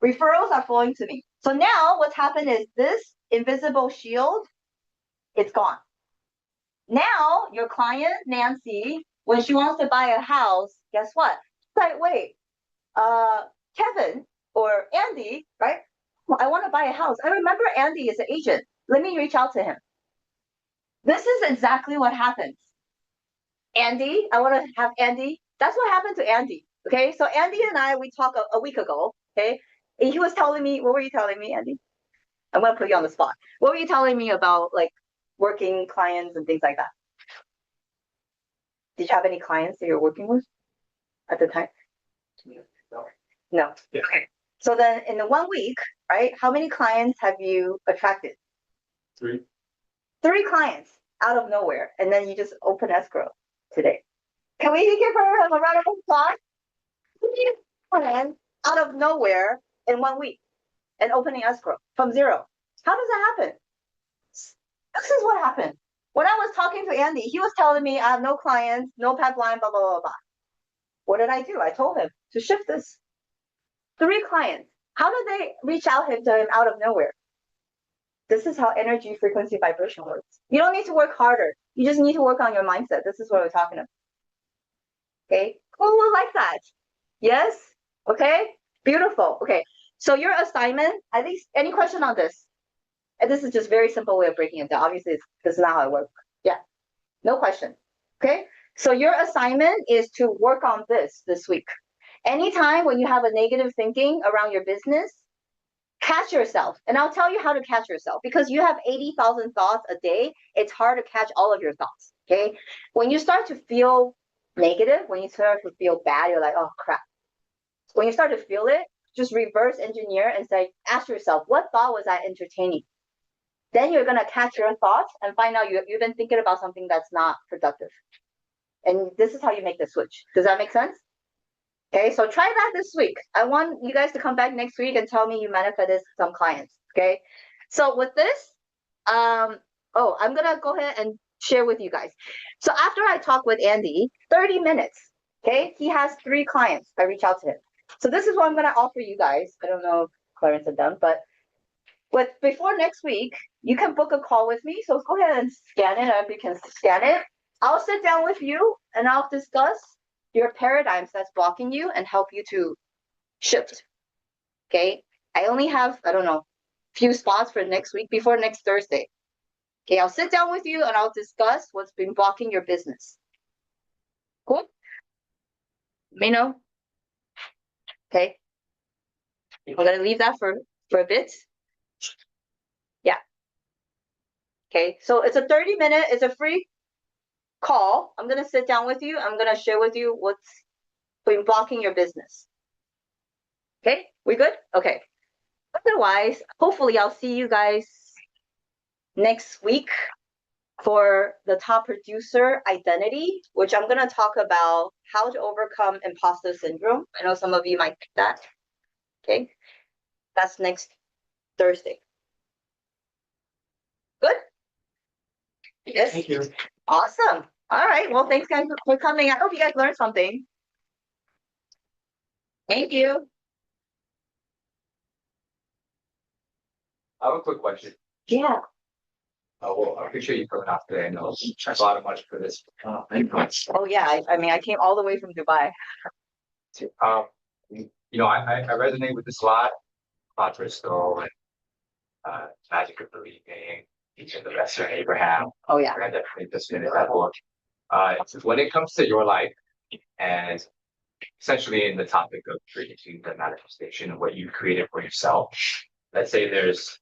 Referrals are flowing to me. So now what's happened is this invisible shield, it's gone. Now your client, Nancy, when she wants to buy a house, guess what? It's like, wait, Kevin or Andy, right? Well, I want to buy a house. I remember Andy is an agent. Let me reach out to him. This is exactly what happens. Andy, I want to have Andy. That's what happened to Andy. Okay, so Andy and I, we talked a week ago. Okay, and he was telling me, what were you telling me, Andy? I'm gonna put you on the spot. What were you telling me about like working clients and things like that? Did you have any clients that you're working with at the time? No. Yeah. Okay. So then in the 1 week, right? How many clients have you attracted? 3. 3 clients out of nowhere, and then you just open escrow today. Can we give her a round of applause? 3 clients out of nowhere in 1 week and opening escrow from zero. How does that happen? This is what happened. When I was talking to Andy, he was telling me I have no clients, no pipeline, blah, blah, blah, blah. What did I do? I told him to shift this. 3 clients. How did they reach out to him out of nowhere? This is how energy, frequency, vibration works. You don't need to work harder. You just need to work on your mindset. This is what we're talking about. Okay? Who would like that? Yes? Okay? Beautiful. Okay. So your assignment, at least any question on this? And this is just very simple way of breaking it down. Obviously, this is not how it works. Yeah. No question. Okay. So your assignment is to work on this week. Anytime when you have a negative thinking around your business, catch yourself. And I'll tell you how to catch yourself because you have 80,000 thoughts a day. It's hard to catch all of your thoughts. Okay. When you start to feel negative, when you start to feel bad, you're like, oh crap. When you start to feel it, just reverse engineer and say, ask yourself, what thought was I entertaining? Then you're going to catch your thoughts and find out you've been thinking about something that's not productive. And this is how you make the switch. Does that make sense? Okay, so try that this week. I want you guys to come back next week and tell me you manifested some clients. Okay, so with this, I'm gonna go ahead and share with you guys. So after I talk with Andy, 30 minutes. Okay, he has 3 clients. I reach out to him. So this is what I'm gonna offer you guys. I don't know if Clarence and them, but before next week, you can book a call with me. So go ahead and scan it. If you can scan it, I'll sit down with you and I'll discuss your paradigms that's blocking you and help you to shift. Okay. I only have, I don't know, few spots for next week before next Thursday. Okay. I'll sit down with you and I'll discuss what's been blocking your business. Cool. Let me know. Okay. We're going to leave that for a bit. Yeah. Okay. So it's a 30-minute, it's a free call. I'm going to sit down with you. I'm going to share with you what's been blocking your business. Okay, we good? Okay. Otherwise, hopefully I'll see you guys next week for the top producer identity, which I'm going to talk about how to overcome imposter syndrome. I know some of you might pick that. Okay. That's next Thursday. Good? Yes. Thank you. Awesome. All right. Well, thanks guys for coming. I hope you guys learned something. Thank you. I have a quick question. Yeah. Well, I appreciate you coming out today. I know it's a lot of money for this. Oh yeah. I mean, I came all the way from Dubai. I resonate with this a lot. Crystal and Magic of Believing, Teaching the Lesser Abraham. Oh yeah. I definitely just finished that book. When it comes to your life and essentially in the topic of creating the manifestation of what you created for yourself, let's say there's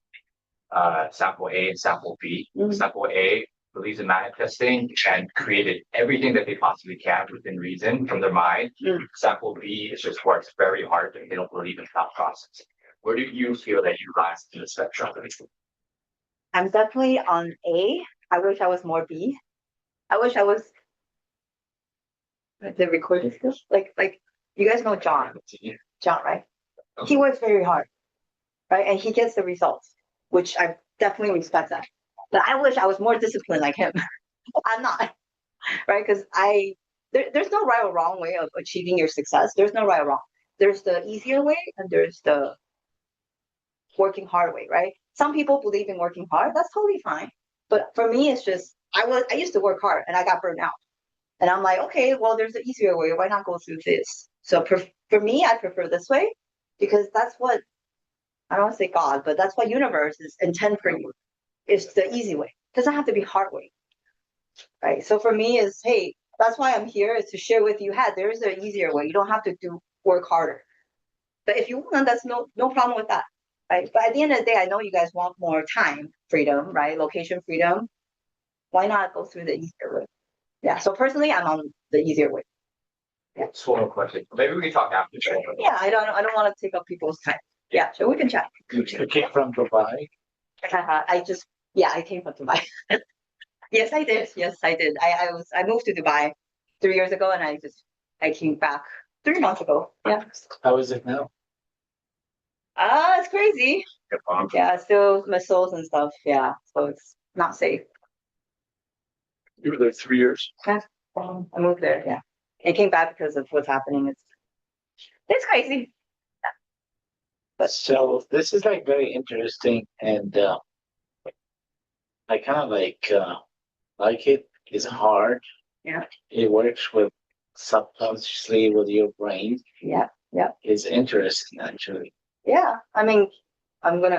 sample A and sample B. Mhm. Sample A believes in manifesting and created everything that they possibly can within reason from their mind. Sample B is just works very hard and they don't believe in thought process. Where do you feel that you rise in the spectrum? I'm definitely on A. I wish I was more B. I wish I was the recording still. Like you guys know John, right? He works very hard, right? And he gets the results, which I definitely respect that. But I wish I was more disciplined like him. I'm not, right? Because there's no right or wrong way of achieving your success. There's no right or wrong. There's the easier way and there's the working hard way, right? Some people believe in working hard. That's totally fine. But for me, it's just I used to work hard and I got burned out. And I'm like, okay, well, there's an easier way. Why not go through this? So for me, I prefer this way because that's what, I don't want to say God, but that's what universe is intended for you. It's the easy way. It doesn't have to be hard way, right? So for me is, hey, that's why I'm here is to share with you, hey, there is an easier way. You don't have to work harder. But if you want, that's no problem with that, right? But at the end of the day, I know you guys want more time freedom, right? Location freedom. Why not go through the easier way? Yeah. So personally, I'm on the easier way. Yeah. So one more question. Maybe we can talk after. Yeah, I don't want to take up people's time. Yeah, so we can chat. You came from Dubai. I came from Dubai. Yes, I did. I moved to Dubai 3 years ago, and I came back 3 months ago. Yeah. How is it now? It's crazy. Yeah, still missiles and stuff. Yeah, so it's not safe. You were there 3 years. Yeah, I moved there. Yeah, and came back because of what's happening. It's crazy. But so this is like very interesting, and I kind of like it. It's hard. Yeah. It works with subconsciously with your brain. Yeah. It's interesting actually. Yeah, I mean, I don't know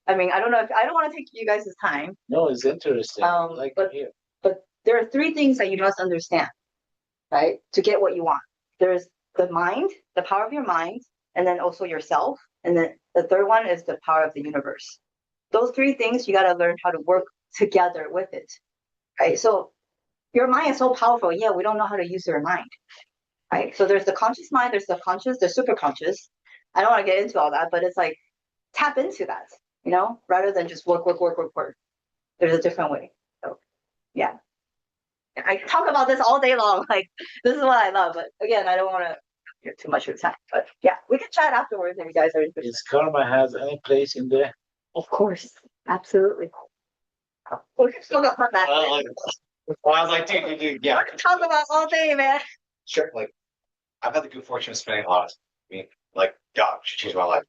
I don't want to take you guys' time. No, it's interesting. But there are three things that you must understand, right? To get what you want. There's the mind, the power of your mind, and then also yourself. And then the third one is the power of the universe. Those three things, you got to learn how to work together with it, right? So your mind is so powerful. Yeah, we don't know how to use your mind, right? So there's the conscious mind, there's the conscious, the super conscious. I don't want to get into all that, but it's like tap into that, you know, rather than just work. There's a different way. So yeah. I talk about this all day long. Like this is what I love. But again, I don't want to get too much of time. But yeah, we can chat afterwards if you guys are interested. Is karma has any place in there? Of course, absolutely. We can talk about that. Well, I was like, dude, yeah. We can talk about all day, man. Sure, like I've had the good fortune of spending a lot of, I mean, like God, she changed my life.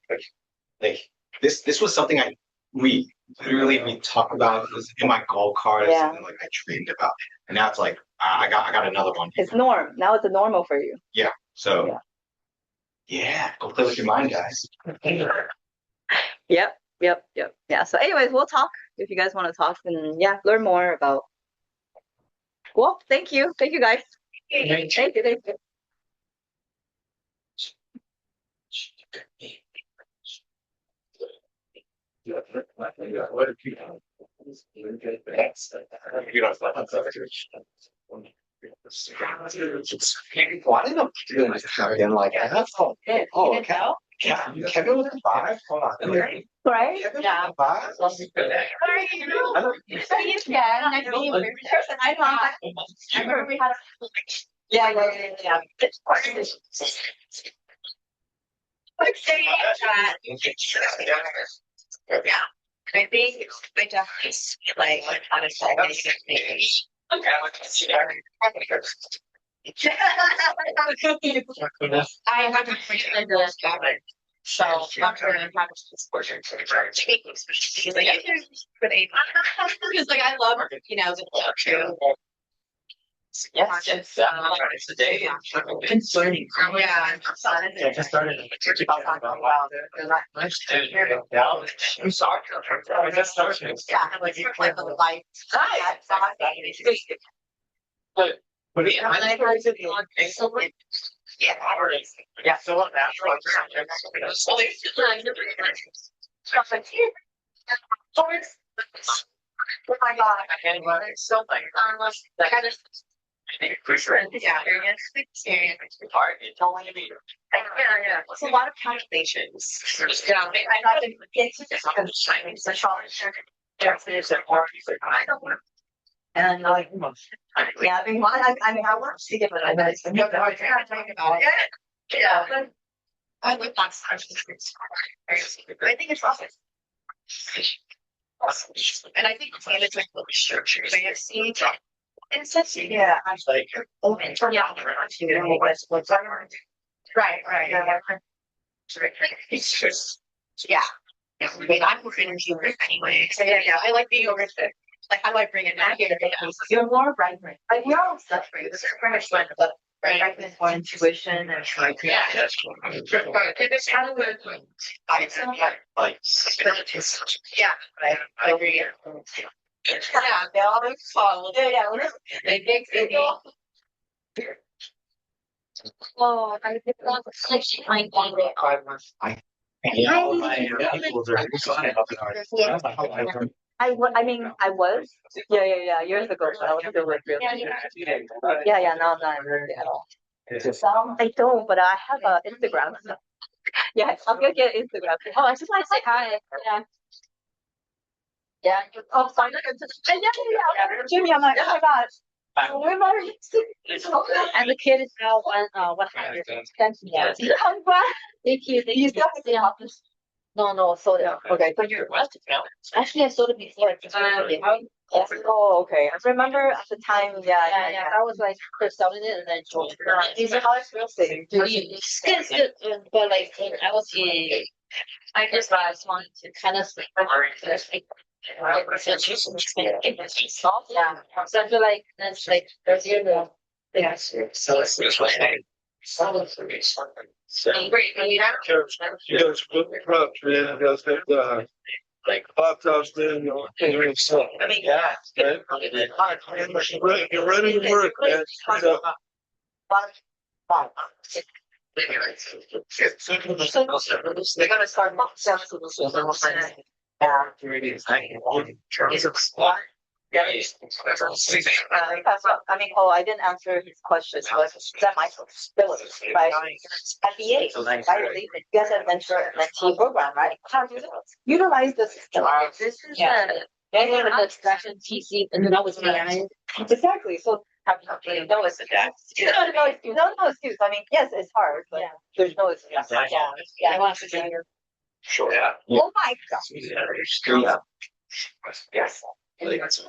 Like this was something we talked about. It was in my goal card. It's something like I dreamed about, and now it's like I got another one. It's norm. Now it's a normal for you. Yeah. So yeah, go play with your mind, guys. Yep. Yeah. So anyways, we'll talk if you guys want to talk and learn more about. Well, thank you guys. Thank you. Why did I do this again? Like I have okay. Kevin was a 5. Hold on. Right? Kevin Yeah. was a 5. I remember we had a. Yeah. I think I definitely like honestly. I have to appreciate those comments. So I'm sure I'm having this portion because like I love the Yes, it's the day. concerning. Yeah, I just started. I'm sorry. I just started. Yeah, like you're like the light. But Yeah, so oh my God, I can't even so like kind of part. It's only to be. Yeah. It's a lot of calculations. Yeah, I got to get to this kind of timing. So I don't want. And like, Yeah, I mean, I want to see it, but I know it's talking about it. Yeah, but I would not. I think it's awesome. And I think it's like the structures they have seen. And such, Yeah. I was like, right. It's just, yeah. I mean, I'm more energy anyway. So yeah, I like being horrific. Like, how do I bring it back here? You're more vibrant. Like, we're all suffering. This is very much fun, but right, more intuition and like, yeah. It's kind of weird. like Yeah, I agree. Yeah, they all follow. Yeah. They big city. Oh, I did not section my Yeah, all my equals are excited about the I was. Yeah. Years ago, but I was still with you. Yeah. Now I'm not really at all. I don't, but I have a Instagram. Yeah, I'm gonna get Instagram. Oh, I just want to say hi. Yeah. Yeah. Oh, sorry. Yeah. Jimmy, I'm like, oh my gosh. Where am I? And the kid is now 100. Yeah. Thank you. You still have the office? No, sold it. Okay. But you're arrested now. Actually, I sold it before. Oh, okay. I remember at the time, yeah. I was like first selling it and then sold it. These are how it's real estate. It's good, but like when I was I just wanted to kind of yeah. So I feel like that's like there's your yeah. so it's this way. Great. I mean, You know, it's really proud, man. like. Laptops, then, you know, so, I mean, Yeah. right? You're ready to work, man. So, They're gonna start. I mean, oh, I didn't answer his question, but that might still, right? At the age, right, you guys have mentor and mentee program, right? How do you utilize the system? This is the expression TC, and that was AI. Exactly, so no excuse. No excuse. I mean, yes, it's hard, but Yeah. there's no excuse. Yeah. Yeah. I want to say your. Sure. Yeah. Oh my God. Yeah. Yes. Like, cause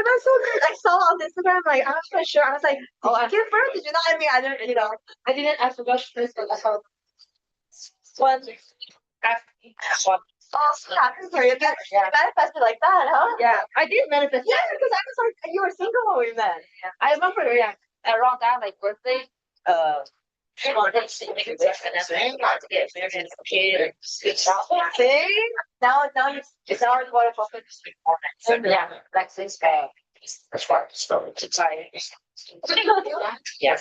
that's so good. I saw on Instagram, like, I'm not so sure. I was like, oh, I give birth? Did you not? I mean, I don't, you know. I didn't. I forgot this, but I saw. One. Oh, yeah, sorry, you manifested like that, huh? Yeah, I did manifest. Yeah, because I was like, you were single when we met. I remember, yeah, around that, like birthday, she wanted to see me and everything, not to get married and okay, good stuff. See? Now it's our water focus. Yeah, like this guy. That's right. So To try. Yes. Yeah. Yeah,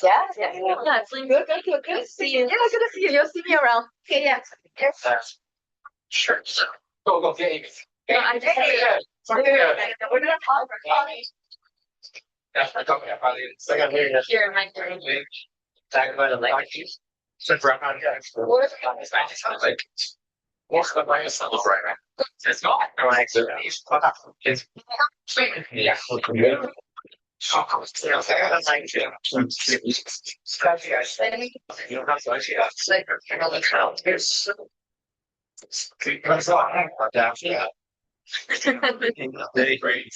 it's like Good to see you. Yeah, good to see you. You'll see me around. okay, yeah. sure. Go get Amy. No, I just. We're gonna talk. That's what I'm talking about. Probably. It's like I'm hearing that. Here, my turn. Talk about it like. Since we're on, yeah. What? Sounds like. Most of my yourself, right? It's not. Like, It's. Yeah. Very great.